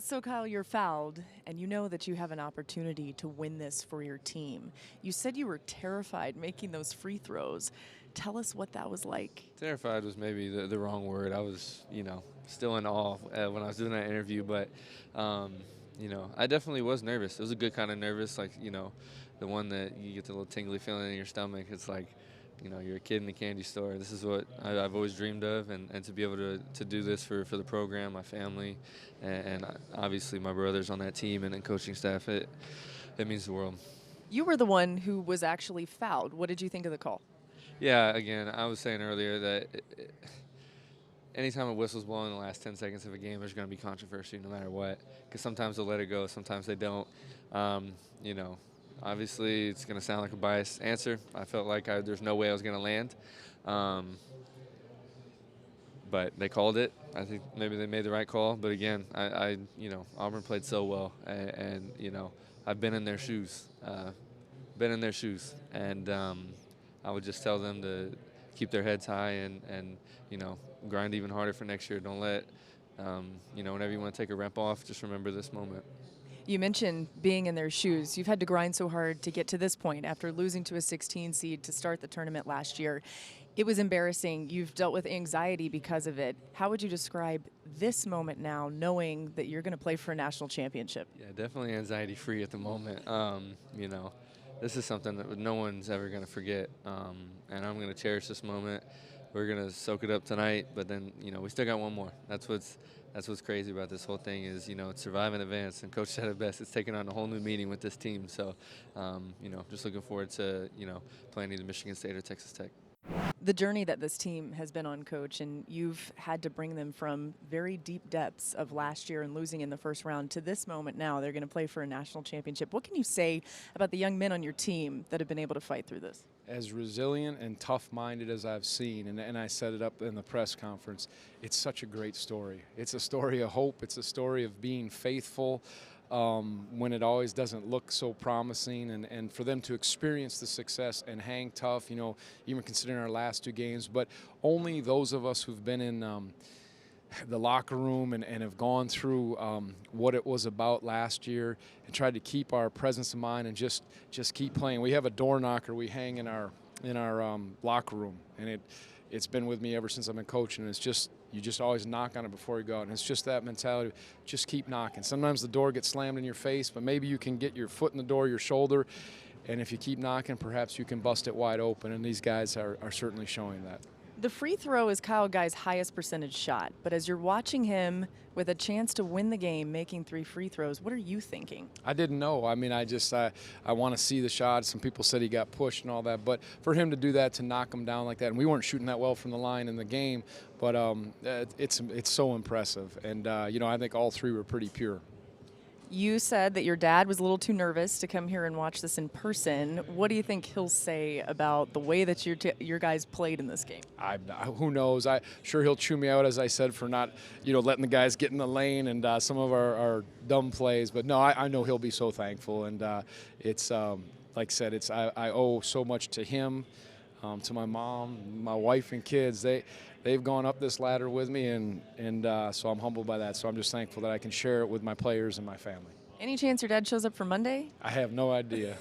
So, Kyle, you're fouled, and you know that you have an opportunity to win this for your team. You said you were terrified making those free throws. Tell us what that was like. Terrified was maybe the wrong word. I was, still in awe when I was doing that interview. But, I definitely was nervous. It was a good kind of nervous, like, the one that you get the little tingly feeling in your stomach. It's like, you're a kid in the candy store. This is what I've always dreamed of, and to be able to do this for the program, my family, and obviously my brothers on that team and coaching staff, it means the world. You were the one who was actually fouled. What did you think of the call? Yeah, again, I was saying earlier that anytime a whistle's blowing in the last 10 seconds of a game, there's going to be controversy no matter what, because sometimes they'll let it go, sometimes they don't. Obviously it's going to sound like a biased answer. I felt like there's no way I was going to land. But they called it. I think maybe they made the right call. But again, Auburn played so well, and I've been in their shoes, and I would just tell them to keep their heads high and grind even harder for next year. Don't let, whenever you want to take a rep off, just remember this moment. You mentioned being in their shoes. You've had to grind so hard to get to this point after losing to a 16 seed to start the tournament last year. It was embarrassing. You've dealt with anxiety because of it. How would you describe this moment now, knowing that you're going to play for a national championship? Yeah, definitely anxiety-free at the moment. This is something that no one's ever going to forget, and I'm going to cherish this moment. We're going to soak it up tonight, but then, we still got one more. That's what's crazy about this whole thing is, it's survive and advance, and Coach said it best. It's taking on a whole new meaning with this team. So, just looking forward to, playing either Michigan State or Texas Tech. The journey that this team has been on, Coach, and you've had to bring them from very deep depths of last year and losing in the first round to this moment now. They're going to play for a national championship. What can you say about the young men on your team that have been able to fight through this? As resilient and tough-minded as I've seen, and I set it up in the press conference, it's such a great story. It's a story of hope. It's a story of being faithful when it always doesn't look so promising, and for them to experience the success and hang tough, even considering our last two games. But only those of us who've been in the locker room and have gone through what it was about last year and tried to keep our presence of mind and just keep playing. We have a door knocker we hang in our locker room, and it's been with me ever since I've been coaching. And it's just, you just always knock on it before you go out, and it's just that mentality. Just keep knocking. Sometimes the door gets slammed in your face, but maybe you can get your foot in the door, your shoulder, and if you keep knocking, perhaps you can bust it wide open. And these guys are certainly showing that. The free throw is Kyle Guy's highest percentage shot, but as you're watching him with a chance to win the game making 3 free throws, what are you thinking? I didn't know. I mean, I want to see the shot. Some people said he got pushed and all that, but for him to do that, to knock him down like that, and we weren't shooting that well from the line in the game, but it's so impressive, and I think all 3 were pretty pure. You said that your dad was a little too nervous to come here and watch this in person. What do you think he'll say about the way that your guys played in this game? Who knows? Sure he'll chew me out, as I said, for not letting the guys get in the lane and some of our dumb plays. But no, I know he'll be so thankful, and it's like I said, I owe so much to him, to my mom, my wife, and kids. They've gone up this ladder with me, and so I'm humbled by that. So I'm just thankful that I can share it with my players and my family. Any chance your dad shows up for Monday? I have no idea.